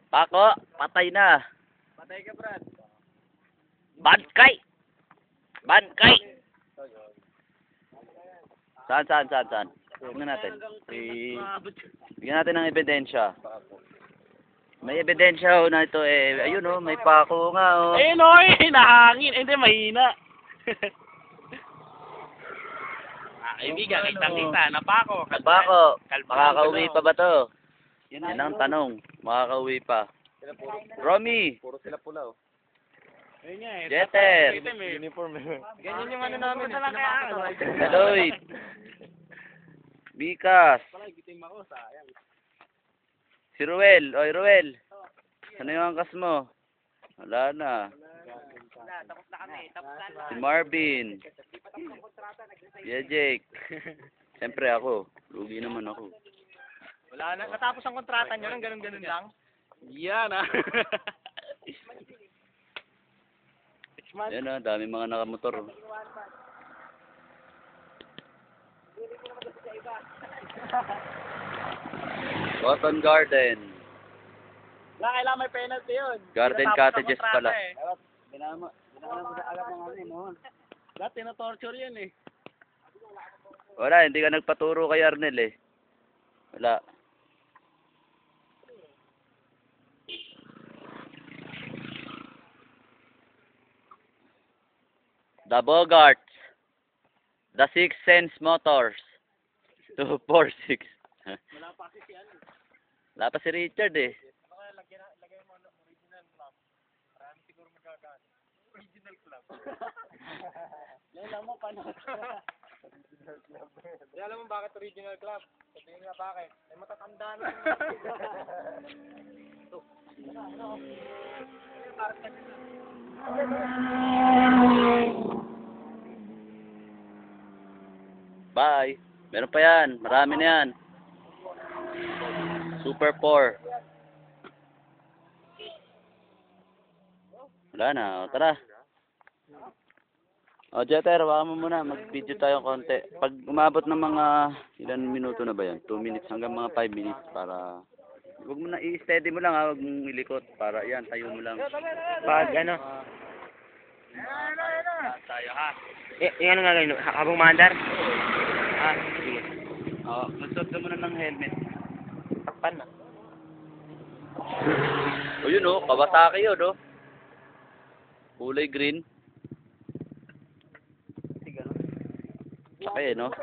Pako, patay na. Patay ka, Brad. Bangkay! Bangkay! Saan? Tingnan natin. Bigyan natin ng ebidensya. May ebidensya na ito eh. Ayun oh, may pako nga oh. Ayun o, nahangin. Hindi, mahina. Kaibigan, kita. Napako. Pako, makakauwi pa ba to? Yan ang tanong. Makakauwi pa. Romy! Puro sila pula, oh. Ayun nga eh. Jeter! Uniform eh. Ganyan yung ano namin. Lloyd! Bikas! Palagitim ako, sayang. Si Ruel! Oy, Ruel! Ano yung angkas mo? Wala na. Tapos na kami. Si Marvin! Jake! Siyempre ako. Lugi naman ako. Wala na. Natapos ang kontrata nyo lang, ganun-ganun lang. Yan ah. 6 months. Yan ah, dami mga nakamotor. Cotton Garden. Wala, kailangan may penalty yun. Garden Natapos ang cottages kontrata pala. Eh. Binama mo na alam ng ano eh, mo. Lahat tinatorture yan eh. Wala, hindi ka nagpaturo kay Arnel eh. Wala. The Bogarts. The Six Sense Motors. 246. Wala pa kasi si ano. Wala pa si Richard eh. Baka lagay mo original club. Marami siguro magkakaano. Original club. Alam mo paano? Original club. Di alam mo bakit original club? Sabihin nga bakit? Ay matatanda na. Ito. Ano? Ano parang kasi na. Bye. Meron pa yan. Marami na yan. Super 4. Wala na. O, tara. O, Jeter, hawakan mo muna. Mag-video tayo konti. Pag umabot ng mga ilan minuto na ba yan? 2 minutes hanggang mga 5 minutes para... Huwag mo na i-steady mo lang ha. Huwag mong ilikot. Para yan, tayo mo lang. Pag ano? Tayo ha. Yung ano nga gano'n? Habang maandar? Ah, sige. O, magsuot ka muna ng helmet. Takpan na. O yun o, Kawasaki yun o. Kulay green. Laki no?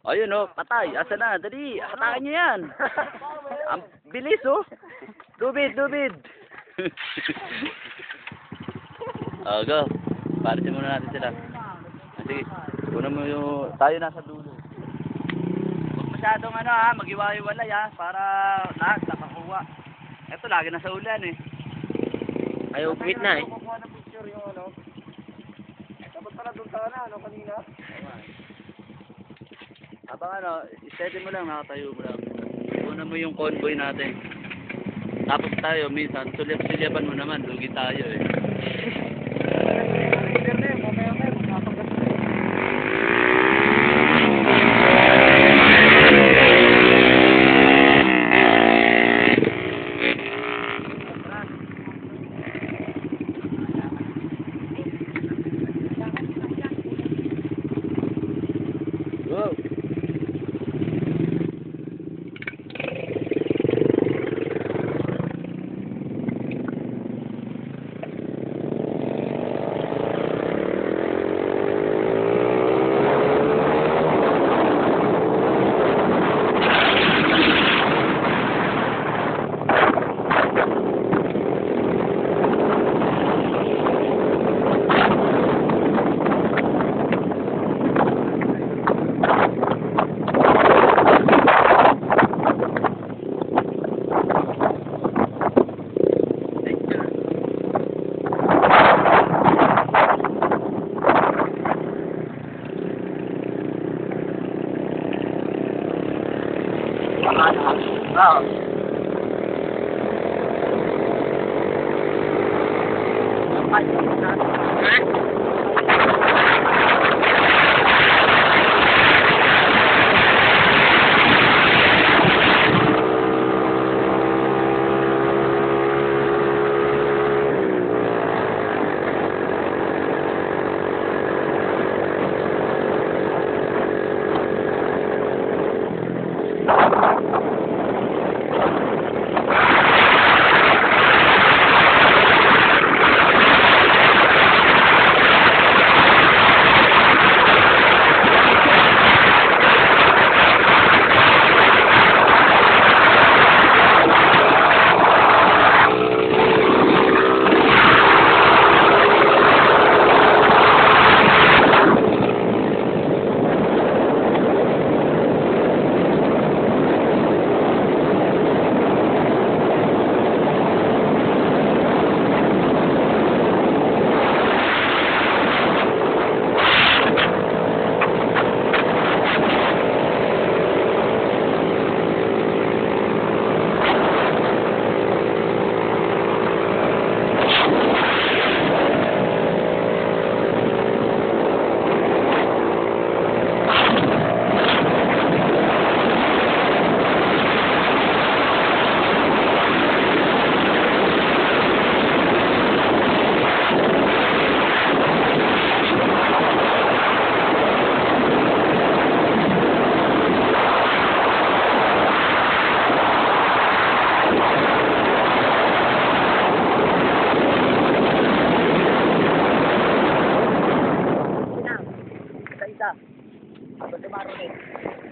Ayun o, patay. Asa na? Dali, atakan nyo yan. Ang bilis o. Dubid. Go. Parisin muna natin sila. Sige, una mo yung... Tayo nasa dulo. Huwag masyadong ano ha, mag-iwa-iwalay ha, para lahat nakakuha. Ito, lagi nasa ulan eh. Ayaw upit na eh. Kukuha ng picture yung ano. Dapat pala doon sa ano kanina. Habang ano, steady mo lang, nakatayo mo lang. Una mo yung convoy natin. Tapos tayo, minsan, sulyap-sulyapan mo naman, lugi tayo eh. Wow. Wow. Basta marinate.